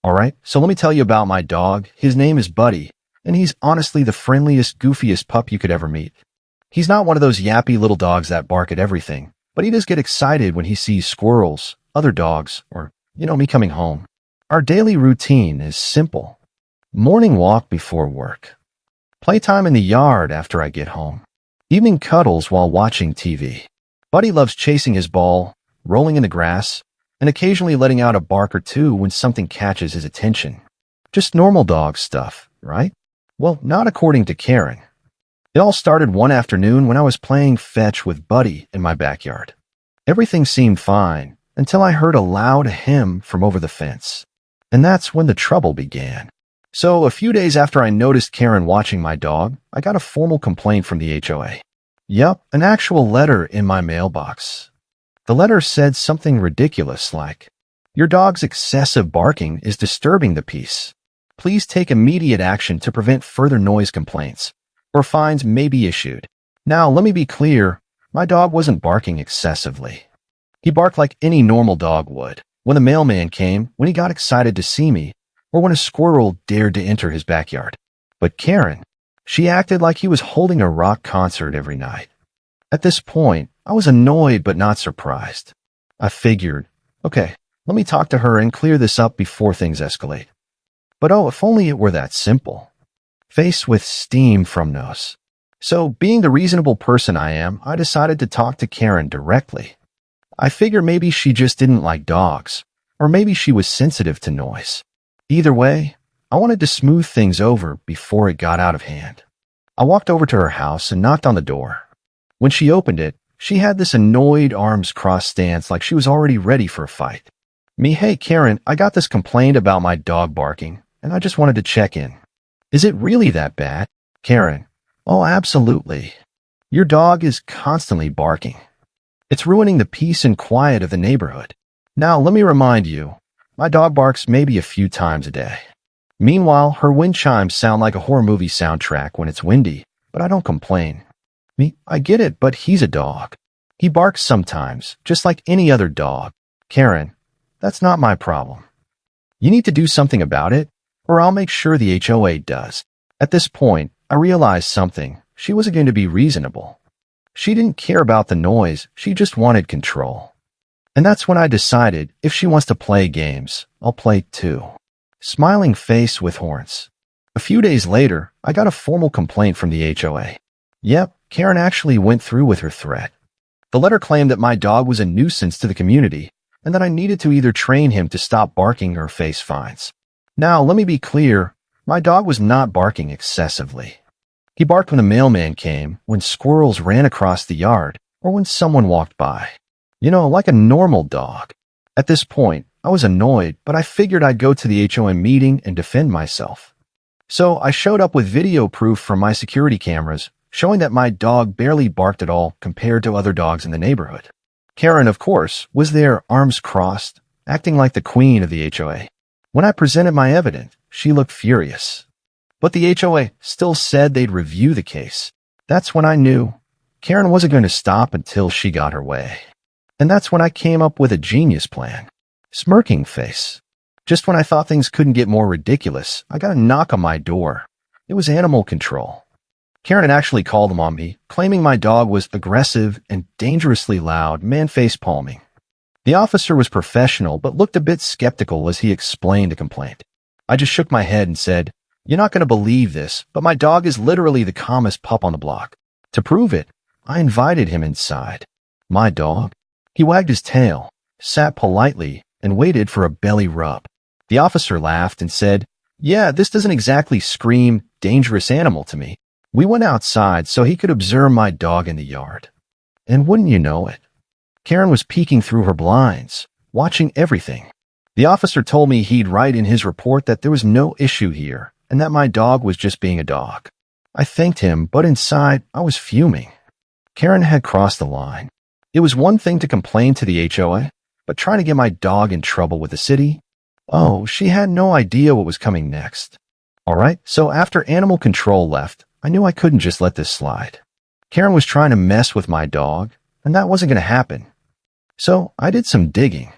Alright, so let me tell you about my dog. His name is Buddy, and he's honestly the friendliest, goofiest pup you could ever meet. He's not one of those yappy little dogs that bark at everything, but he does get excited when he sees squirrels, other dogs, or, me coming home. Our daily routine is simple. Morning walk before work. Playtime in the yard after I get home. Evening cuddles while watching TV. Buddy loves chasing his ball, rolling in the grass, and occasionally letting out a bark or two when something catches his attention. Just normal dog stuff, right? Well, not according to Karen. It all started one afternoon when I was playing fetch with Buddy in my backyard. Everything seemed fine until I heard a loud hymn from over the fence. And that's when the trouble began. So a few days after I noticed Karen watching my dog, I got a formal complaint from the HOA. Yup, an actual letter in my mailbox. The letter said something ridiculous like, "Your dog's excessive barking is disturbing the peace. Please take immediate action to prevent further noise complaints, or fines may be issued." Now, let me be clear, my dog wasn't barking excessively. He barked like any normal dog would, when the mailman came, when he got excited to see me, or when a squirrel dared to enter his backyard. But Karen, she acted like he was holding a rock concert every night. At this point, I was annoyed but not surprised. I figured, okay, let me talk to her and clear this up before things escalate. But oh, if only it were that simple. Faced with steam from nose. So, being the reasonable person I am, I decided to talk to Karen directly. I figured maybe she just didn't like dogs, or maybe she was sensitive to noise. Either way, I wanted to smooth things over before it got out of hand. I walked over to her house and knocked on the door. When she opened it, she had this annoyed arms crossed stance like she was already ready for a fight. Hey Karen, I got this complaint about my dog barking, and I just wanted to check in. Is it really that bad? Karen, oh, absolutely. Your dog is constantly barking. It's ruining the peace and quiet of the neighborhood. Now, let me remind you, my dog barks maybe a few times a day. Meanwhile, her wind chimes sound like a horror movie soundtrack when it's windy, but I don't complain. I get it, but he's a dog. He barks sometimes, just like any other dog. Karen, that's not my problem. You need to do something about it, or I'll make sure the HOA does. At this point, I realized something. She wasn't going to be reasonable. She didn't care about the noise, she just wanted control. And that's when I decided, if she wants to play games, I'll play too. Smiling face with horns. A few days later, I got a formal complaint from the HOA. Yep, Karen actually went through with her threat. The letter claimed that my dog was a nuisance to the community, and that I needed to either train him to stop barking or face fines. Now, let me be clear, my dog was not barking excessively. He barked when the mailman came, when squirrels ran across the yard, or when someone walked by. Like a normal dog. At this point, I was annoyed, but I figured I'd go to the HOA meeting and defend myself. So I showed up with video proof from my security cameras, showing that my dog barely barked at all compared to other dogs in the neighborhood. Karen, of course, was there, arms crossed, acting like the queen of the HOA. When I presented my evidence, she looked furious. But the HOA still said they'd review the case. That's when I knew Karen wasn't going to stop until she got her way. And that's when I came up with a genius plan. Smirking face. Just when I thought things couldn't get more ridiculous, I got a knock on my door. It was animal control. Karen had actually called them on me, claiming my dog was aggressive and dangerously loud, man-face palming. The officer was professional but looked a bit skeptical as he explained the complaint. I just shook my head and said, "You're not going to believe this, but my dog is literally the calmest pup on the block." To prove it, I invited him inside. My dog? He wagged his tail, sat politely, and waited for a belly rub. The officer laughed and said, "Yeah, this doesn't exactly scream dangerous animal to me." We went outside so he could observe my dog in the yard. And wouldn't you know it, Karen was peeking through her blinds, watching everything. The officer told me he'd write in his report that there was no issue here and that my dog was just being a dog. I thanked him, but inside I was fuming. Karen had crossed the line. It was one thing to complain to the HOA, but trying to get my dog in trouble with the city? Oh, she had no idea what was coming next. All right, so after animal control left, I knew I couldn't just let this slide. Karen was trying to mess with my dog, and that wasn't going to happen. So I did some digging.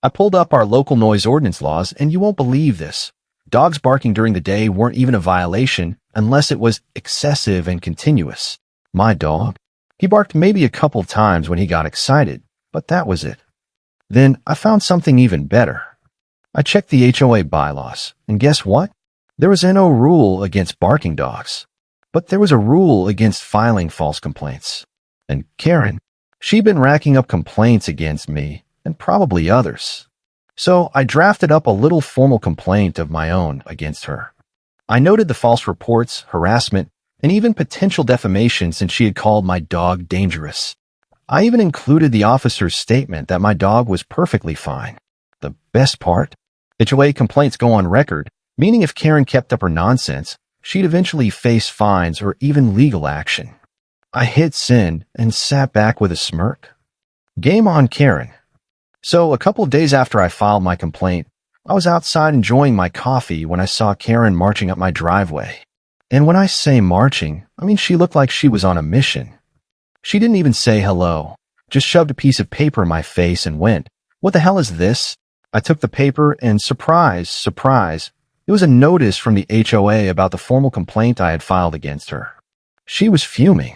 I pulled up our local noise ordinance laws, and you won't believe this. Dogs barking during the day weren't even a violation unless it was excessive and continuous. My dog, he barked maybe a couple times when he got excited, but that was it. Then I found something even better. I checked the HOA bylaws, and guess what? There was no rule against barking dogs, but there was a rule against filing false complaints. And Karen, she'd been racking up complaints against me and probably others. So I drafted up a little formal complaint of my own against her. I noted the false reports, harassment, and even potential defamation since she had called my dog dangerous. I even included the officer's statement that my dog was perfectly fine. The best part? HOA complaints go on record, meaning if Karen kept up her nonsense, she'd eventually face fines or even legal action. I hit send and sat back with a smirk. Game on, Karen. So a couple of days after I filed my complaint, I was outside enjoying my coffee when I saw Karen marching up my driveway. And when I say marching, I mean she looked like she was on a mission. She didn't even say hello, just shoved a piece of paper in my face and went, "What the hell is this?" I took the paper and surprise, it was a notice from the HOA about the formal complaint I had filed against her. She was fuming.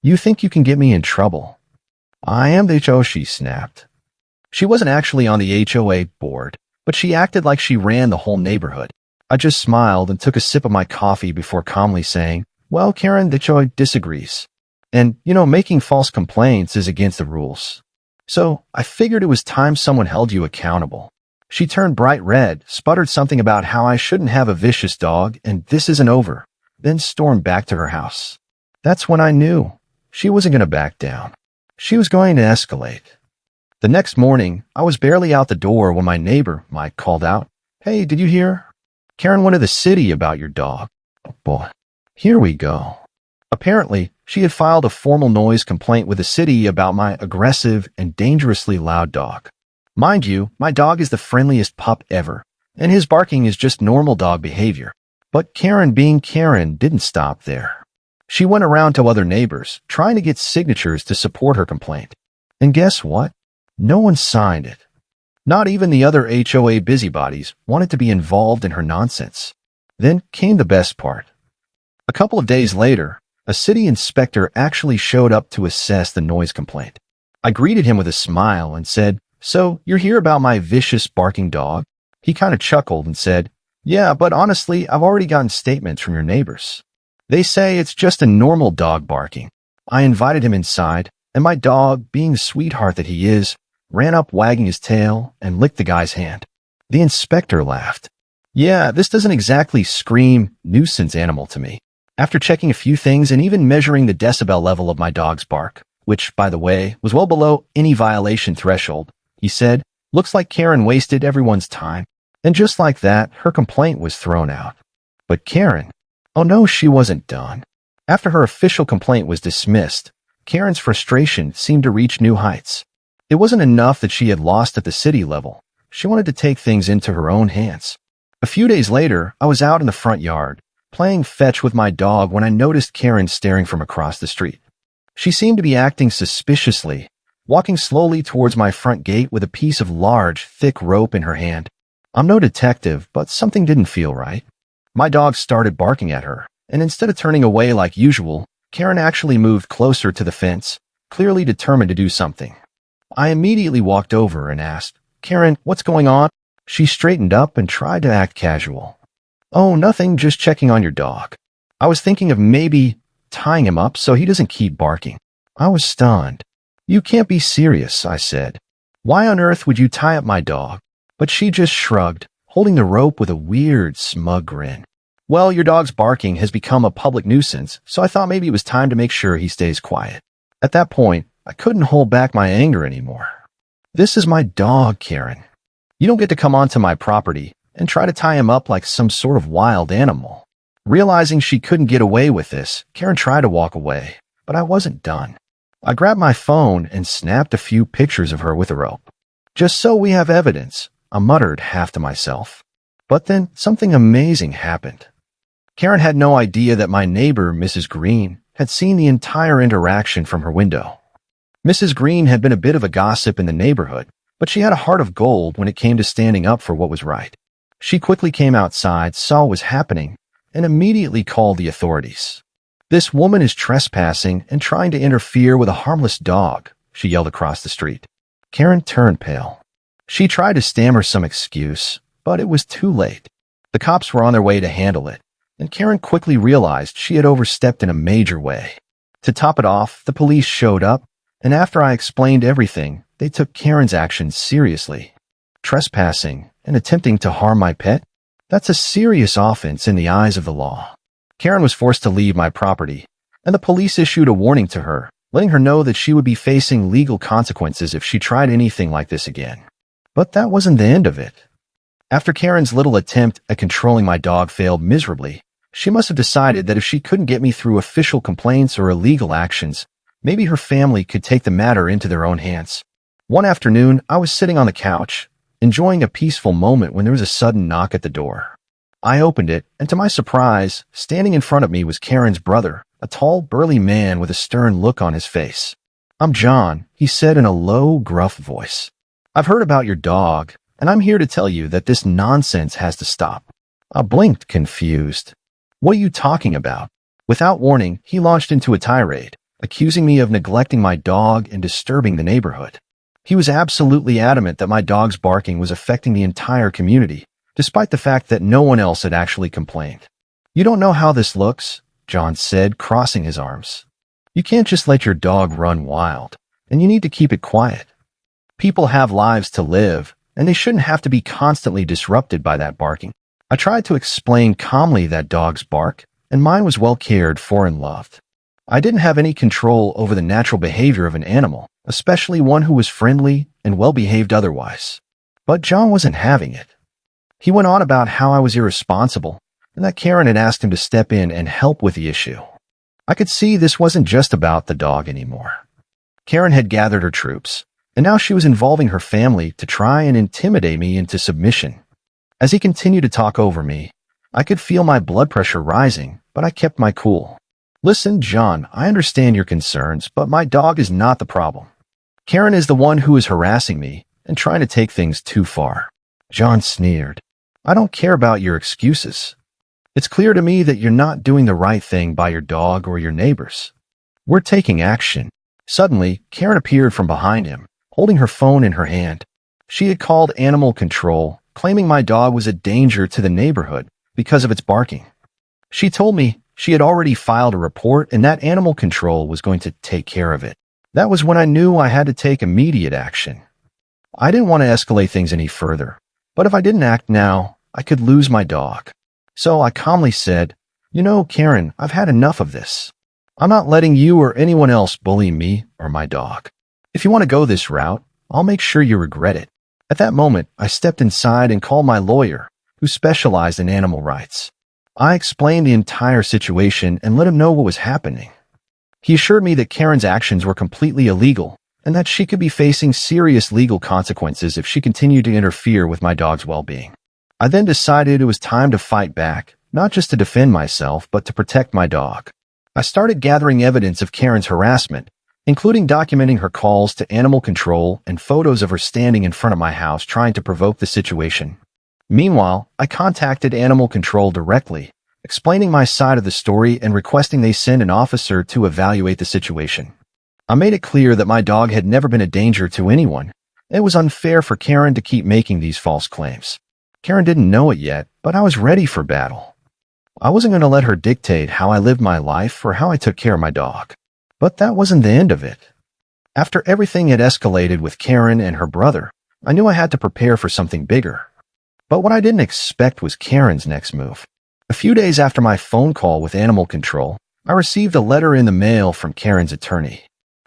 "You think you can get me in trouble?" "I am the HOA," she snapped. She wasn't actually on the HOA board, but she acted like she ran the whole neighborhood. I just smiled and took a sip of my coffee before calmly saying, "Well, Karen, the HOA disagrees. And, making false complaints is against the rules. So I figured it was time someone held you accountable." She turned bright red, sputtered something about how I shouldn't have a vicious dog and this isn't over, then stormed back to her house. That's when I knew she wasn't going to back down. She was going to escalate. The next morning, I was barely out the door when my neighbor, Mike, called out, "Hey, did you hear? Karen went to the city about your dog." Oh boy, here we go. Apparently, she had filed a formal noise complaint with the city about my aggressive and dangerously loud dog. Mind you, my dog is the friendliest pup ever, and his barking is just normal dog behavior. But Karen being Karen didn't stop there. She went around to other neighbors, trying to get signatures to support her complaint. And guess what? No one signed it. Not even the other HOA busybodies wanted to be involved in her nonsense. Then came the best part. A couple of days later, a city inspector actually showed up to assess the noise complaint. I greeted him with a smile and said, "So, you're here about my vicious barking dog?" He kind of chuckled and said, "Yeah, but honestly, I've already gotten statements from your neighbors. They say it's just a normal dog barking." I invited him inside, and my dog, being the sweetheart that he is, ran up wagging his tail and licked the guy's hand. The inspector laughed. "Yeah, this doesn't exactly scream nuisance animal to me." After checking a few things and even measuring the decibel level of my dog's bark, which, by the way, was well below any violation threshold, he said, "Looks like Karen wasted everyone's time." And just like that, her complaint was thrown out. But Karen, oh no, she wasn't done. After her official complaint was dismissed, Karen's frustration seemed to reach new heights. It wasn't enough that she had lost at the city level. She wanted to take things into her own hands. A few days later, I was out in the front yard, playing fetch with my dog when I noticed Karen staring from across the street. She seemed to be acting suspiciously, walking slowly towards my front gate with a piece of large, thick rope in her hand. I'm no detective, but something didn't feel right. My dog started barking at her, and instead of turning away like usual, Karen actually moved closer to the fence, clearly determined to do something. I immediately walked over and asked, "Karen, what's going on?" She straightened up and tried to act casual. "Oh, nothing, just checking on your dog. I was thinking of maybe tying him up so he doesn't keep barking." I was stunned. "You can't be serious," I said. "Why on earth would you tie up my dog?" But she just shrugged, holding the rope with a weird, smug grin. "Well, your dog's barking has become a public nuisance, so I thought maybe it was time to make sure he stays quiet." At that point, I couldn't hold back my anger anymore. "This is my dog, Karen. You don't get to come onto my property and try to tie him up like some sort of wild animal." Realizing she couldn't get away with this, Karen tried to walk away, but I wasn't done. I grabbed my phone and snapped a few pictures of her with a rope. "Just so we have evidence," I muttered half to myself. But then something amazing happened. Karen had no idea that my neighbor, Mrs. Green, had seen the entire interaction from her window. Mrs. Green had been a bit of a gossip in the neighborhood, but she had a heart of gold when it came to standing up for what was right. She quickly came outside, saw what was happening, and immediately called the authorities. "This woman is trespassing and trying to interfere with a harmless dog," she yelled across the street. Karen turned pale. She tried to stammer some excuse, but it was too late. The cops were on their way to handle it, and Karen quickly realized she had overstepped in a major way. To top it off, the police showed up, and after I explained everything, they took Karen's actions seriously. Trespassing and attempting to harm my pet? That's a serious offense in the eyes of the law. Karen was forced to leave my property, and the police issued a warning to her, letting her know that she would be facing legal consequences if she tried anything like this again. But that wasn't the end of it. After Karen's little attempt at controlling my dog failed miserably, she must have decided that if she couldn't get me through official complaints or illegal actions, maybe her family could take the matter into their own hands. One afternoon, I was sitting on the couch, enjoying a peaceful moment when there was a sudden knock at the door. I opened it, and to my surprise, standing in front of me was Karen's brother, a tall, burly man with a stern look on his face. "I'm John," he said in a low, gruff voice. "I've heard about your dog, and I'm here to tell you that this nonsense has to stop." I blinked, confused. "What are you talking about?" Without warning, he launched into a tirade, accusing me of neglecting my dog and disturbing the neighborhood. He was absolutely adamant that my dog's barking was affecting the entire community, despite the fact that no one else had actually complained. "You don't know how this looks," John said, crossing his arms. "You can't just let your dog run wild, and you need to keep it quiet. People have lives to live, and they shouldn't have to be constantly disrupted by that barking." I tried to explain calmly that dogs bark, and mine was well cared for and loved. I didn't have any control over the natural behavior of an animal, especially one who was friendly and well-behaved otherwise. But John wasn't having it. He went on about how I was irresponsible, and that Karen had asked him to step in and help with the issue. I could see this wasn't just about the dog anymore. Karen had gathered her troops, and now she was involving her family to try and intimidate me into submission. As he continued to talk over me, I could feel my blood pressure rising, but I kept my cool. "Listen, John, I understand your concerns, but my dog is not the problem. Karen is the one who is harassing me and trying to take things too far." John sneered. "I don't care about your excuses. It's clear to me that you're not doing the right thing by your dog or your neighbors. We're taking action." Suddenly, Karen appeared from behind him, holding her phone in her hand. She had called animal control, claiming my dog was a danger to the neighborhood because of its barking. She told me she had already filed a report and that animal control was going to take care of it. That was when I knew I had to take immediate action. I didn't want to escalate things any further, but if I didn't act now, I could lose my dog. So I calmly said, "You know, Karen, I've had enough of this. I'm not letting you or anyone else bully me or my dog. If you want to go this route, I'll make sure you regret it." At that moment, I stepped inside and called my lawyer, who specialized in animal rights. I explained the entire situation and let him know what was happening. He assured me that Karen's actions were completely illegal and that she could be facing serious legal consequences if she continued to interfere with my dog's well-being. I then decided it was time to fight back, not just to defend myself, but to protect my dog. I started gathering evidence of Karen's harassment, including documenting her calls to animal control and photos of her standing in front of my house trying to provoke the situation. Meanwhile, I contacted animal control directly, explaining my side of the story and requesting they send an officer to evaluate the situation. I made it clear that my dog had never been a danger to anyone. It was unfair for Karen to keep making these false claims. Karen didn't know it yet, but I was ready for battle. I wasn't going to let her dictate how I lived my life or how I took care of my dog. But that wasn't the end of it. After everything had escalated with Karen and her brother, I knew I had to prepare for something bigger. But what I didn't expect was Karen's next move. A few days after my phone call with animal control, I received a letter in the mail from Karen's attorney.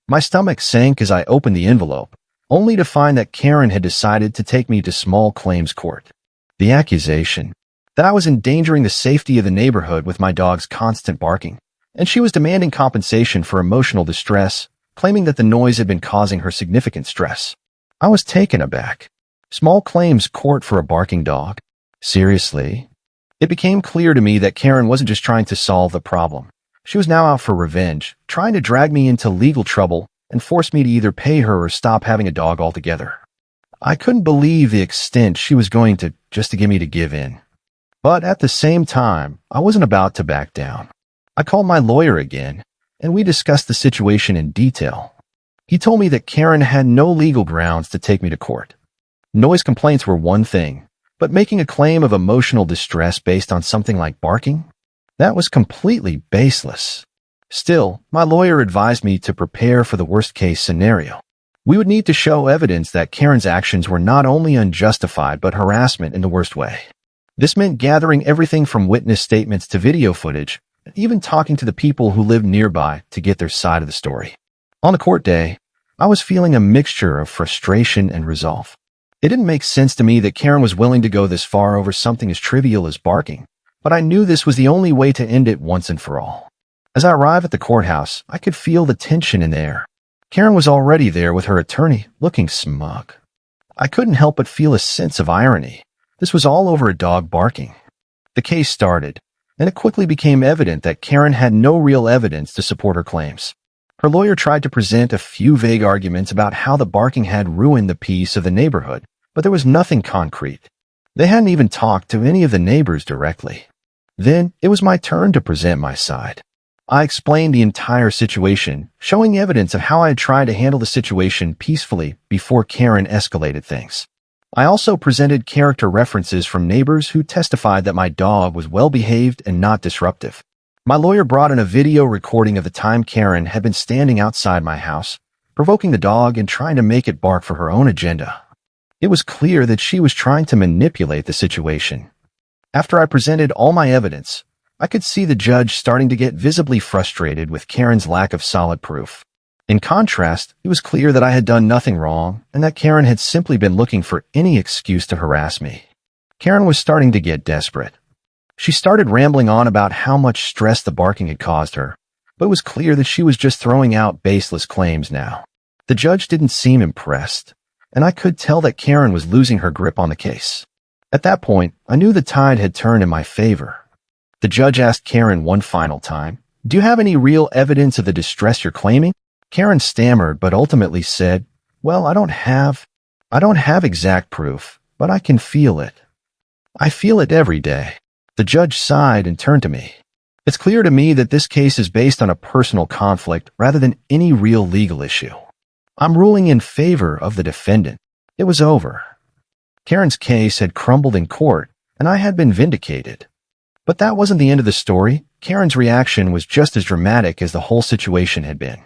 My stomach sank as I opened the envelope, only to find that Karen had decided to take me to small claims court. The accusation that I was endangering the safety of the neighborhood with my dog's constant barking, and she was demanding compensation for emotional distress, claiming that the noise had been causing her significant stress. I was taken aback. Small claims court for a barking dog? Seriously? It became clear to me that Karen wasn't just trying to solve the problem. She was now out for revenge, trying to drag me into legal trouble and force me to either pay her or stop having a dog altogether. I couldn't believe the extent she was going to just to get me to give in. But at the same time, I wasn't about to back down. I called my lawyer again, and we discussed the situation in detail. He told me that Karen had no legal grounds to take me to court. Noise complaints were one thing, but making a claim of emotional distress based on something like barking? That was completely baseless. Still, my lawyer advised me to prepare for the worst-case scenario. We would need to show evidence that Karen's actions were not only unjustified but harassment in the worst way. This meant gathering everything from witness statements to video footage, and even talking to the people who lived nearby to get their side of the story. On the court day, I was feeling a mixture of frustration and resolve. It didn't make sense to me that Karen was willing to go this far over something as trivial as barking, but I knew this was the only way to end it once and for all. As I arrived at the courthouse, I could feel the tension in the air. Karen was already there with her attorney, looking smug. I couldn't help but feel a sense of irony. This was all over a dog barking. The case started, and it quickly became evident that Karen had no real evidence to support her claims. Her lawyer tried to present a few vague arguments about how the barking had ruined the peace of the neighborhood, but there was nothing concrete. They hadn't even talked to any of the neighbors directly. Then it was my turn to present my side. I explained the entire situation, showing evidence of how I had tried to handle the situation peacefully before Karen escalated things. I also presented character references from neighbors who testified that my dog was well-behaved and not disruptive. My lawyer brought in a video recording of the time Karen had been standing outside my house, provoking the dog and trying to make it bark for her own agenda. It was clear that she was trying to manipulate the situation. After I presented all my evidence, I could see the judge starting to get visibly frustrated with Karen's lack of solid proof. In contrast, it was clear that I had done nothing wrong and that Karen had simply been looking for any excuse to harass me. Karen was starting to get desperate. She started rambling on about how much stress the barking had caused her, but it was clear that she was just throwing out baseless claims now. The judge didn't seem impressed, and I could tell that Karen was losing her grip on the case. At that point, I knew the tide had turned in my favor. The judge asked Karen one final time, "Do you have any real evidence of the distress you're claiming?" Karen stammered but ultimately said, "Well, I don't have exact proof, but I can feel it. I feel it every day." The judge sighed and turned to me. "It's clear to me that this case is based on a personal conflict rather than any real legal issue. I'm ruling in favor of the defendant." It was over. Karen's case had crumbled in court, and I had been vindicated. But that wasn't the end of the story. Karen's reaction was just as dramatic as the whole situation had been.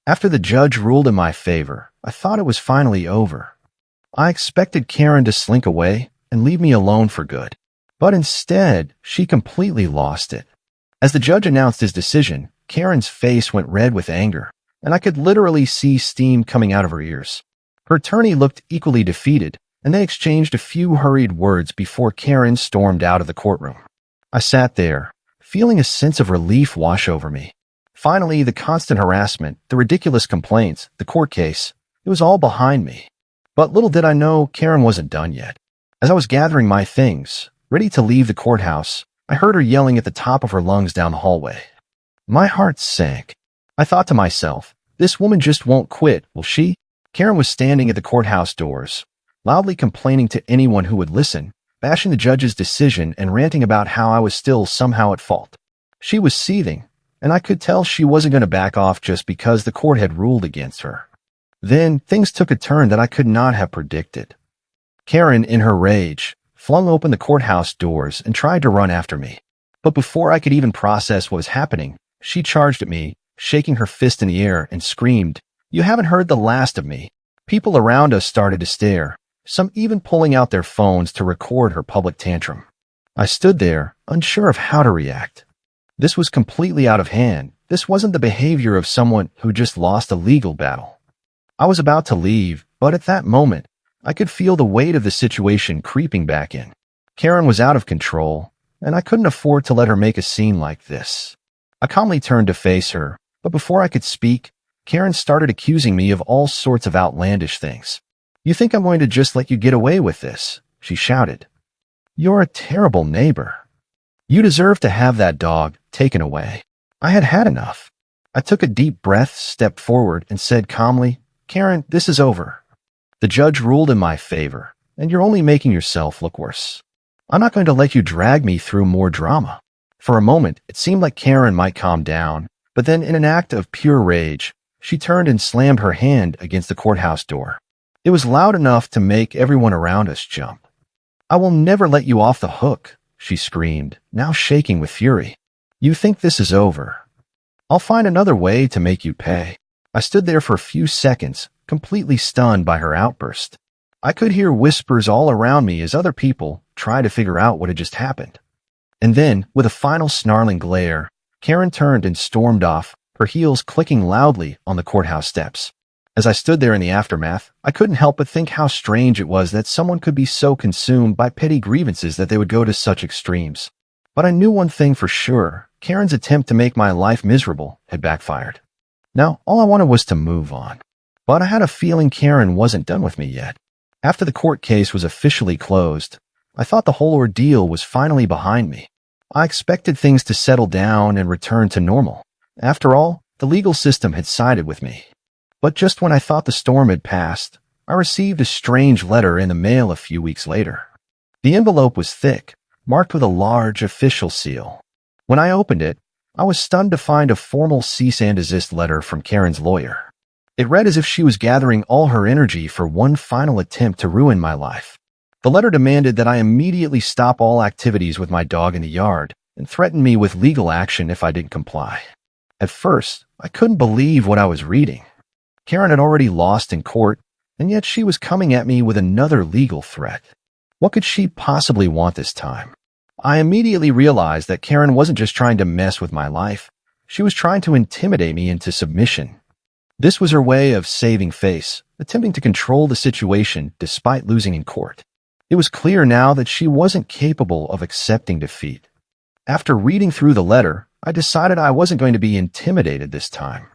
After the judge ruled in my favor, I thought it was finally over. I expected Karen to slink away and leave me alone for good. But instead, she completely lost it. As the judge announced his decision, Karen's face went red with anger, and I could literally see steam coming out of her ears. Her attorney looked equally defeated, and they exchanged a few hurried words before Karen stormed out of the courtroom. I sat there, feeling a sense of relief wash over me. Finally, the constant harassment, the ridiculous complaints, the court case, it was all behind me. But little did I know Karen wasn't done yet. As I was gathering my things, ready to leave the courthouse, I heard her yelling at the top of her lungs down the hallway. My heart sank. I thought to myself, this woman just won't quit, will she? Karen was standing at the courthouse doors, loudly complaining to anyone who would listen, bashing the judge's decision and ranting about how I was still somehow at fault. She was seething, and I could tell she wasn't going to back off just because the court had ruled against her. Then things took a turn that I could not have predicted. Karen, in her rage, flung open the courthouse doors and tried to run after me. But before I could even process what was happening, she charged at me, shaking her fist in the air, and screamed, "You haven't heard the last of me." People around us started to stare, some even pulling out their phones to record her public tantrum. I stood there, unsure of how to react. This was completely out of hand. This wasn't the behavior of someone who just lost a legal battle. I was about to leave, but at that moment, I could feel the weight of the situation creeping back in. Karen was out of control, and I couldn't afford to let her make a scene like this. I calmly turned to face her, but before I could speak, Karen started accusing me of all sorts of outlandish things. "You think I'm going to just let you get away with this?" she shouted. "You're a terrible neighbor. You deserve to have that dog taken away." I had had enough. I took a deep breath, stepped forward, and said calmly, "Karen, this is over. The judge ruled in my favor, and you're only making yourself look worse. I'm not going to let you drag me through more drama." For a moment, it seemed like Karen might calm down, but then in an act of pure rage, she turned and slammed her hand against the courthouse door. It was loud enough to make everyone around us jump. "I will never let you off the hook," she screamed, now shaking with fury. "You think this is over? I'll find another way to make you pay." I stood there for a few seconds, completely stunned by her outburst. I could hear whispers all around me as other people tried to figure out what had just happened. And then, with a final snarling glare, Karen turned and stormed off, her heels clicking loudly on the courthouse steps. As I stood there in the aftermath, I couldn't help but think how strange it was that someone could be so consumed by petty grievances that they would go to such extremes. But I knew one thing for sure: Karen's attempt to make my life miserable had backfired. Now, all I wanted was to move on. But I had a feeling Karen wasn't done with me yet. After the court case was officially closed, I thought the whole ordeal was finally behind me. I expected things to settle down and return to normal. After all, the legal system had sided with me. But just when I thought the storm had passed, I received a strange letter in the mail a few weeks later. The envelope was thick, marked with a large official seal. When I opened it, I was stunned to find a formal cease and desist letter from Karen's lawyer. It read as if she was gathering all her energy for one final attempt to ruin my life. The letter demanded that I immediately stop all activities with my dog in the yard and threatened me with legal action if I didn't comply. At first, I couldn't believe what I was reading. Karen had already lost in court, and yet she was coming at me with another legal threat. What could she possibly want this time? I immediately realized that Karen wasn't just trying to mess with my life. She was trying to intimidate me into submission. This was her way of saving face, attempting to control the situation despite losing in court. It was clear now that she wasn't capable of accepting defeat. After reading through the letter, I decided I wasn't going to be intimidated this time.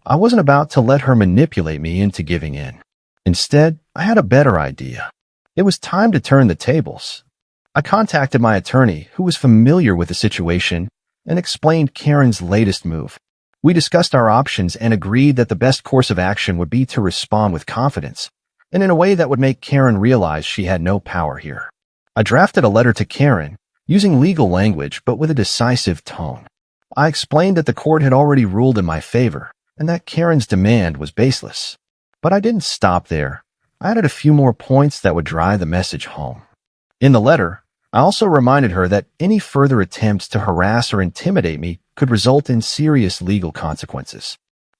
I wasn't about to let her manipulate me into giving in. Instead, I had a better idea. It was time to turn the tables. I contacted my attorney, who was familiar with the situation, and explained Karen's latest move. We discussed our options and agreed that the best course of action would be to respond with confidence, and in a way that would make Karen realize she had no power here. I drafted a letter to Karen, using legal language but with a decisive tone. I explained that the court had already ruled in my favor, and that Karen's demand was baseless. But I didn't stop there. I added a few more points that would drive the message home. In the letter, I also reminded her that any further attempts to harass or intimidate me could result in serious legal consequences.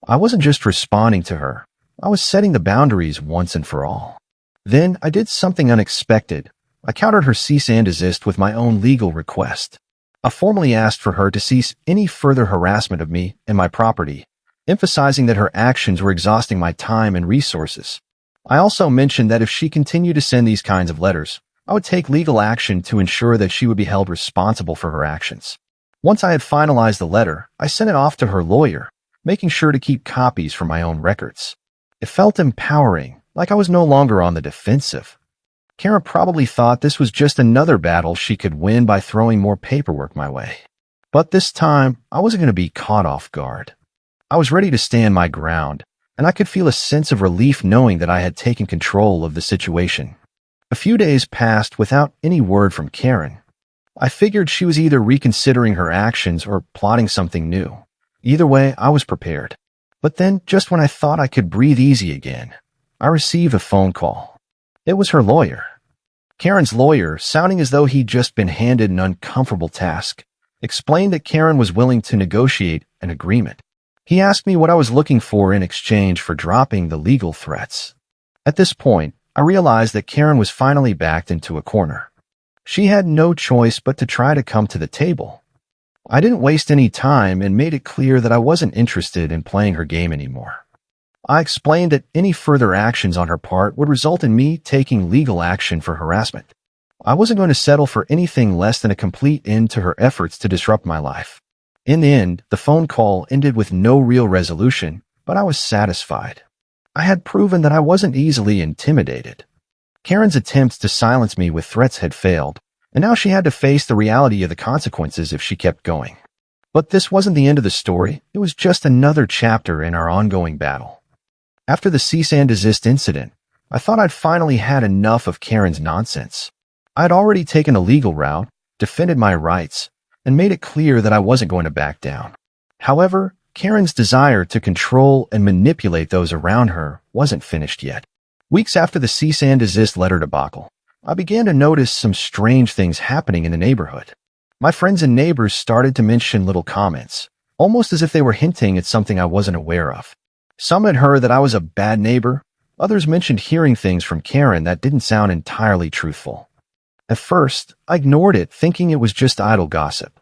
I wasn't just responding to her. I was setting the boundaries once and for all. Then I did something unexpected. I countered her cease and desist with my own legal request. I formally asked for her to cease any further harassment of me and my property, emphasizing that her actions were exhausting my time and resources. I also mentioned that if she continued to send these kinds of letters, I would take legal action to ensure that she would be held responsible for her actions. Once I had finalized the letter, I sent it off to her lawyer, making sure to keep copies for my own records. It felt empowering, like I was no longer on the defensive. Karen probably thought this was just another battle she could win by throwing more paperwork my way. But this time, I wasn't going to be caught off guard. I was ready to stand my ground, and I could feel a sense of relief knowing that I had taken control of the situation. A few days passed without any word from Karen. I figured she was either reconsidering her actions or plotting something new. Either way, I was prepared. But then, just when I thought I could breathe easy again, I received a phone call. It was her lawyer. Karen's lawyer, sounding as though he'd just been handed an uncomfortable task, explained that Karen was willing to negotiate an agreement. He asked me what I was looking for in exchange for dropping the legal threats. At this point, I realized that Karen was finally backed into a corner. She had no choice but to try to come to the table. I didn't waste any time and made it clear that I wasn't interested in playing her game anymore. I explained that any further actions on her part would result in me taking legal action for harassment. I wasn't going to settle for anything less than a complete end to her efforts to disrupt my life. In the end, the phone call ended with no real resolution, but I was satisfied. I had proven that I wasn't easily intimidated. Karen's attempts to silence me with threats had failed, and now she had to face the reality of the consequences if she kept going. But this wasn't the end of the story. It was just another chapter in our ongoing battle. After the cease and desist incident, I thought I'd finally had enough of Karen's nonsense. I'd already taken a legal route, defended my rights, and made it clear that I wasn't going to back down. However, Karen's desire to control and manipulate those around her wasn't finished yet. Weeks after the cease and desist letter debacle, I began to notice some strange things happening in the neighborhood. My friends and neighbors started to mention little comments, almost as if they were hinting at something I wasn't aware of. Some had heard that I was a bad neighbor. Others mentioned hearing things from Karen that didn't sound entirely truthful. At first, I ignored it, thinking it was just idle gossip.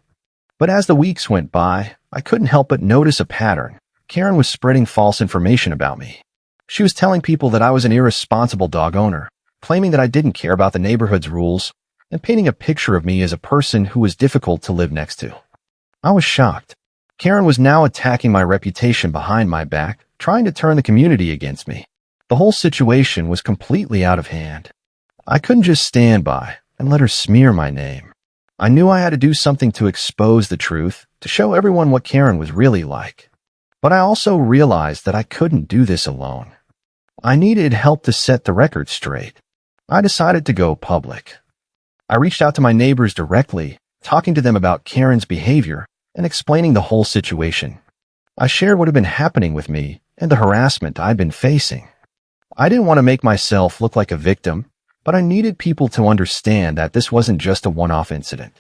But as the weeks went by, I couldn't help but notice a pattern. Karen was spreading false information about me. She was telling people that I was an irresponsible dog owner, claiming that I didn't care about the neighborhood's rules, and painting a picture of me as a person who was difficult to live next to. I was shocked. Karen was now attacking my reputation behind my back, trying to turn the community against me. The whole situation was completely out of hand. I couldn't just stand by and let her smear my name. I knew I had to do something to expose the truth, to show everyone what Karen was really like. But I also realized that I couldn't do this alone. I needed help to set the record straight. I decided to go public. I reached out to my neighbors directly, talking to them about Karen's behavior and explaining the whole situation. I shared what had been happening with me and the harassment I'd been facing. I didn't want to make myself look like a victim, but I needed people to understand that this wasn't just a one-off incident.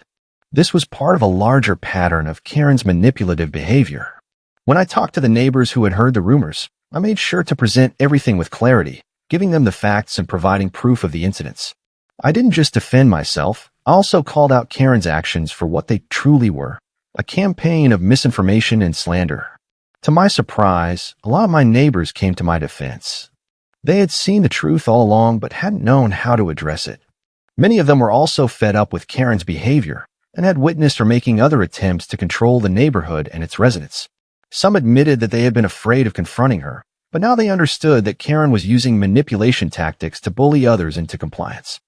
This was part of a larger pattern of Karen's manipulative behavior. When I talked to the neighbors who had heard the rumors, I made sure to present everything with clarity, giving them the facts and providing proof of the incidents. I didn't just defend myself, I also called out Karen's actions for what they truly were, a campaign of misinformation and slander. To my surprise, a lot of my neighbors came to my defense. They had seen the truth all along but hadn't known how to address it. Many of them were also fed up with Karen's behavior and had witnessed her making other attempts to control the neighborhood and its residents. Some admitted that they had been afraid of confronting her, but now they understood that Karen was using manipulation tactics to bully others into compliance.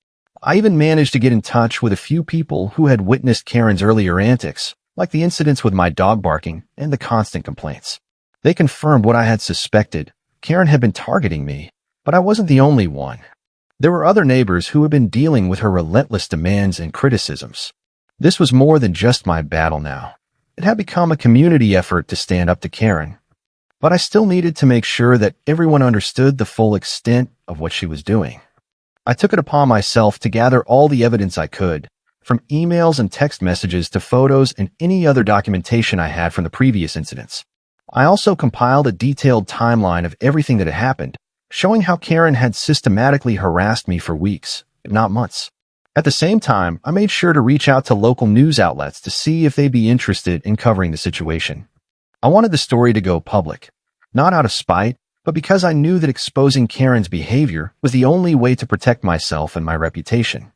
I even managed to get in touch with a few people who had witnessed Karen's earlier antics, like the incidents with my dog barking and the constant complaints. They confirmed what I had suspected. Karen had been targeting me, but I wasn't the only one. There were other neighbors who had been dealing with her relentless demands and criticisms. This was more than just my battle now. It had become a community effort to stand up to Karen. But I still needed to make sure that everyone understood the full extent of what she was doing. I took it upon myself to gather all the evidence I could, from emails and text messages to photos and any other documentation I had from the previous incidents. I also compiled a detailed timeline of everything that had happened, showing how Karen had systematically harassed me for weeks, if not months. At the same time, I made sure to reach out to local news outlets to see if they'd be interested in covering the situation. I wanted the story to go public, not out of spite, but because I knew that exposing Karen's behavior was the only way to protect myself and my reputation.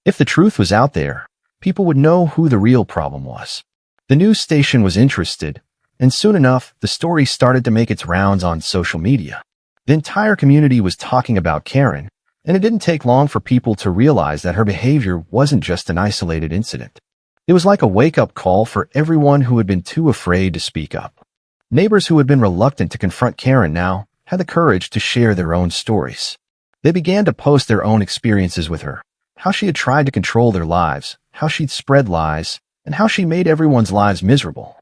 If the truth was out there, people would know who the real problem was. The news station was interested, and soon enough, the story started to make its rounds on social media. The entire community was talking about Karen, and it didn't take long for people to realize that her behavior wasn't just an isolated incident. It was like a wake-up call for everyone who had been too afraid to speak up. Neighbors who had been reluctant to confront Karen now had the courage to share their own stories. They began to post their own experiences with her, how she had tried to control their lives, how she'd spread lies, and how she made everyone's lives miserable.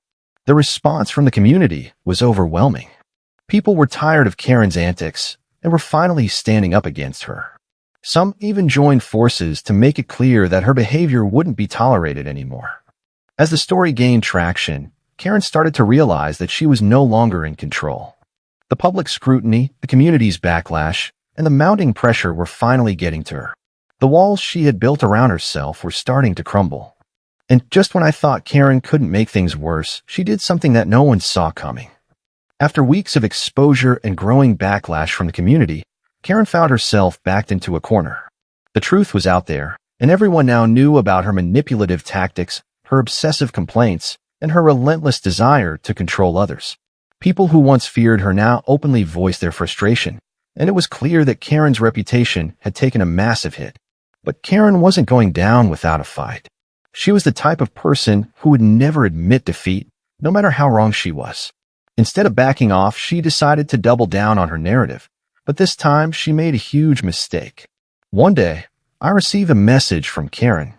The response from the community was overwhelming. People were tired of Karen's antics and were finally standing up against her. Some even joined forces to make it clear that her behavior wouldn't be tolerated anymore. As the story gained traction, Karen started to realize that she was no longer in control. The public scrutiny, the community's backlash, and the mounting pressure were finally getting to her. The walls she had built around herself were starting to crumble. And just when I thought Karen couldn't make things worse, she did something that no one saw coming. After weeks of exposure and growing backlash from the community, Karen found herself backed into a corner. The truth was out there, and everyone now knew about her manipulative tactics, her obsessive complaints, and her relentless desire to control others. People who once feared her now openly voiced their frustration, and it was clear that Karen's reputation had taken a massive hit. But Karen wasn't going down without a fight. She was the type of person who would never admit defeat, no matter how wrong she was. Instead of backing off, she decided to double down on her narrative, But this time, she made a huge mistake. One day, I received a message from Karen.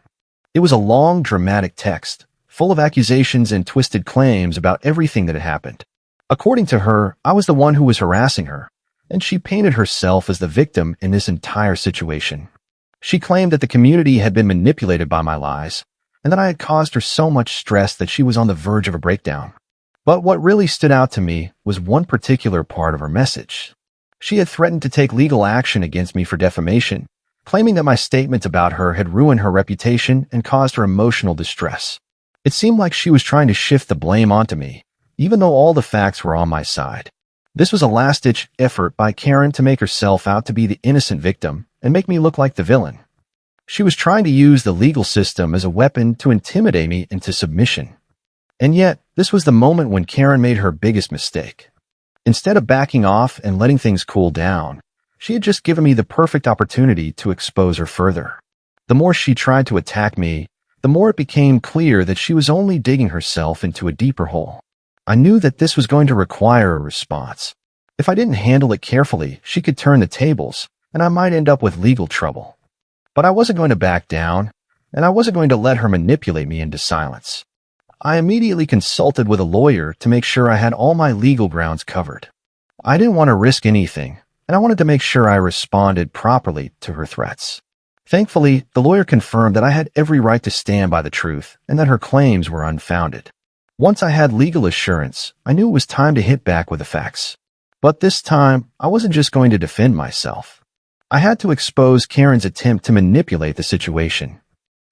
It was a long, dramatic text, full of accusations and twisted claims about everything that had happened. According to her, I was the one who was harassing her, and she painted herself as the victim in this entire situation. She claimed that the community had been manipulated by my lies, and that I had caused her so much stress that she was on the verge of a breakdown. But what really stood out to me was one particular part of her message. She had threatened to take legal action against me for defamation, claiming that my statements about her had ruined her reputation and caused her emotional distress. It seemed like she was trying to shift the blame onto me, even though all the facts were on my side. This was a last-ditch effort by Karen to make herself out to be the innocent victim and make me look like the villain. She was trying to use the legal system as a weapon to intimidate me into submission. And yet, this was the moment when Karen made her biggest mistake. Instead of backing off and letting things cool down, she had just given me the perfect opportunity to expose her further. The more she tried to attack me, the more it became clear that she was only digging herself into a deeper hole. I knew that this was going to require a response. If I didn't handle it carefully, she could turn the tables, and I might end up with legal trouble. But I wasn't going to back down, and I wasn't going to let her manipulate me into silence. I immediately consulted with a lawyer to make sure I had all my legal grounds covered. I didn't want to risk anything, and I wanted to make sure I responded properly to her threats. Thankfully, the lawyer confirmed that I had every right to stand by the truth and that her claims were unfounded. Once I had legal assurance, I knew it was time to hit back with the facts. But this time, I wasn't just going to defend myself. I had to expose Karen's attempt to manipulate the situation.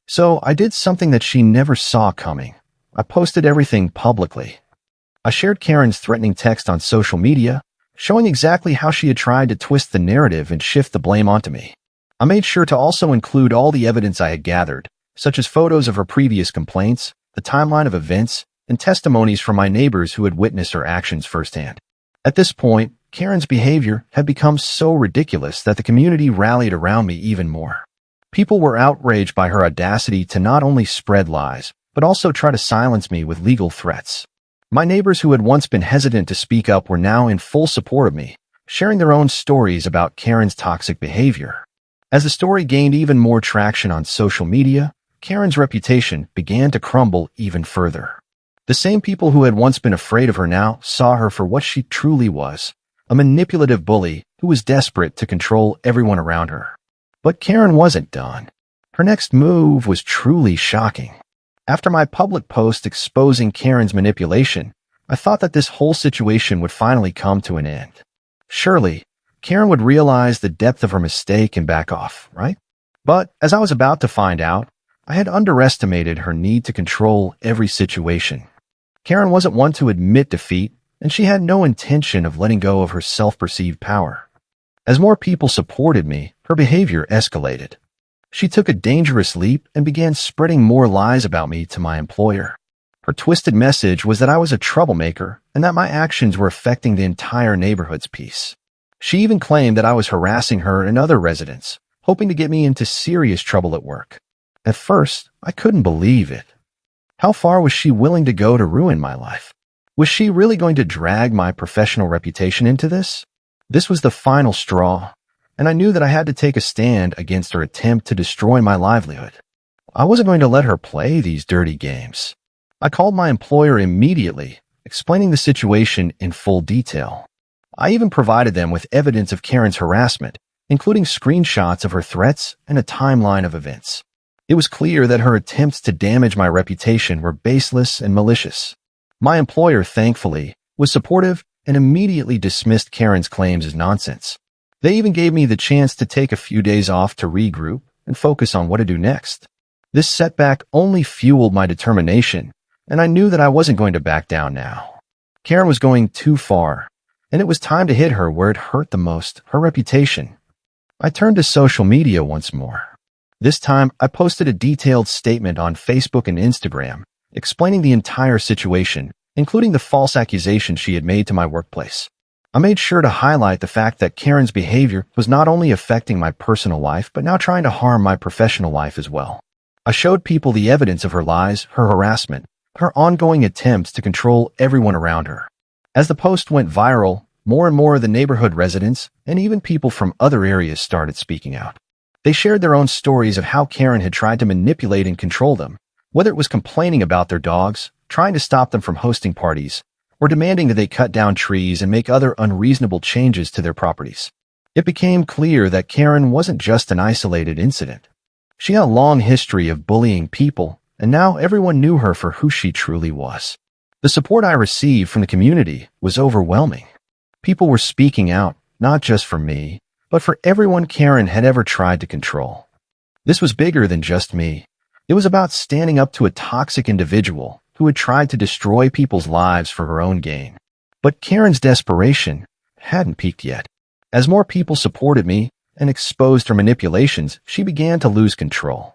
So I did something that she never saw coming. I posted everything publicly. I shared Karen's threatening text on social media, showing exactly how she had tried to twist the narrative and shift the blame onto me. I made sure to also include all the evidence I had gathered, such as photos of her previous complaints, the timeline of events, and testimonies from my neighbors who had witnessed her actions firsthand. At this point, Karen's behavior had become so ridiculous that the community rallied around me even more. People were outraged by her audacity to not only spread lies, but also try to silence me with legal threats. My neighbors who had once been hesitant to speak up were now in full support of me, sharing their own stories about Karen's toxic behavior. As the story gained even more traction on social media, Karen's reputation began to crumble even further. The same people who had once been afraid of her now saw her for what she truly was, a manipulative bully who was desperate to control everyone around her. But Karen wasn't done. Her next move was truly shocking. After my public post exposing Karen's manipulation, I thought that this whole situation would finally come to an end. Surely, Karen would realize the depth of her mistake and back off, right? But as I was about to find out, I had underestimated her need to control every situation. Karen wasn't one to admit defeat, and she had no intention of letting go of her self-perceived power. As more people supported me, her behavior escalated. She took a dangerous leap and began spreading more lies about me to my employer. Her twisted message was that I was a troublemaker and that my actions were affecting the entire neighborhood's peace. She even claimed that I was harassing her and other residents, hoping to get me into serious trouble at work. At first, I couldn't believe it. How far was she willing to go to ruin my life? Was she really going to drag my professional reputation into this? This was the final straw, and I knew that I had to take a stand against her attempt to destroy my livelihood. I wasn't going to let her play these dirty games. I called my employer immediately, explaining the situation in full detail. I even provided them with evidence of Karen's harassment, including screenshots of her threats and a timeline of events. It was clear that her attempts to damage my reputation were baseless and malicious. My employer, thankfully, was supportive and immediately dismissed Karen's claims as nonsense. They even gave me the chance to take a few days off to regroup and focus on what to do next. This setback only fueled my determination, and I knew that I wasn't going to back down now. Karen was going too far, and it was time to hit her where it hurt the most, her reputation. I turned to social media once more. This time, I posted a detailed statement on Facebook and Instagram, explaining the entire situation, including the false accusations she had made to my workplace. I made sure to highlight the fact that Karen's behavior was not only affecting my personal life, but now trying to harm my professional life as well. I showed people the evidence of her lies, her harassment, her ongoing attempts to control everyone around her. As the post went viral, more and more of the neighborhood residents and even people from other areas started speaking out. They shared their own stories of how Karen had tried to manipulate and control them, whether it was complaining about their dogs, trying to stop them from hosting parties, or demanding that they cut down trees and make other unreasonable changes to their properties. It became clear that Karen wasn't just an isolated incident. She had a long history of bullying people, and now everyone knew her for who she truly was. The support I received from the community was overwhelming. People were speaking out, not just for me, but for everyone Karen had ever tried to control. This was bigger than just me. It was about standing up to a toxic individual who had tried to destroy people's lives for her own gain. But Karen's desperation hadn't peaked yet. As more people supported me and exposed her manipulations, she began to lose control.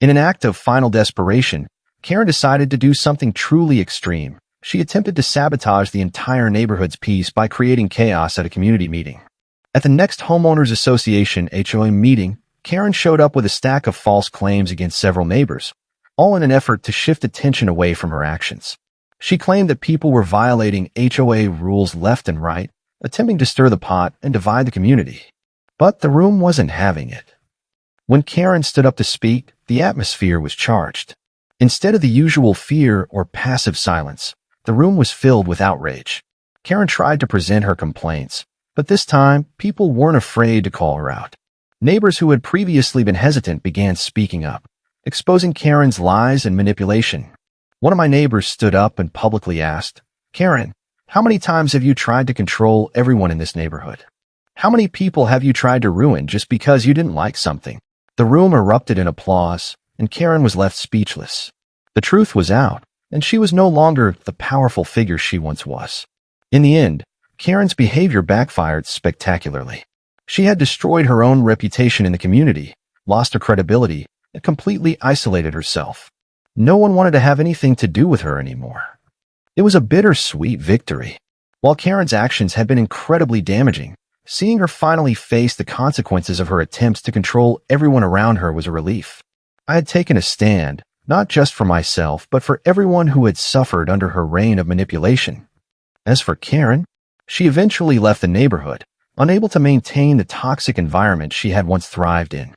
In an act of final desperation, Karen decided to do something truly extreme. She attempted to sabotage the entire neighborhood's peace by creating chaos at a community meeting. At the next Homeowners Association HOA meeting, Karen showed up with a stack of false claims against several neighbors, all in an effort to shift attention away from her actions. She claimed that people were violating HOA rules left and right, attempting to stir the pot and divide the community. But the room wasn't having it. When Karen stood up to speak, the atmosphere was charged. Instead of the usual fear or passive silence, the room was filled with outrage. Karen tried to present her complaints, but this time, people weren't afraid to call her out. Neighbors who had previously been hesitant began speaking up, exposing Karen's lies and manipulation. One of my neighbors stood up and publicly asked, "Karen, how many times have you tried to control everyone in this neighborhood? How many people have you tried to ruin just because you didn't like something?" The room erupted in applause, and Karen was left speechless. The truth was out, and she was no longer the powerful figure she once was. In the end, Karen's behavior backfired spectacularly. She had destroyed her own reputation in the community, lost her credibility, and completely isolated herself. No one wanted to have anything to do with her anymore. It was a bittersweet victory. While Karen's actions had been incredibly damaging, seeing her finally face the consequences of her attempts to control everyone around her was a relief. I had taken a stand, not just for myself, but for everyone who had suffered under her reign of manipulation. As for Karen, she eventually left the neighborhood, unable to maintain the toxic environment she had once thrived in.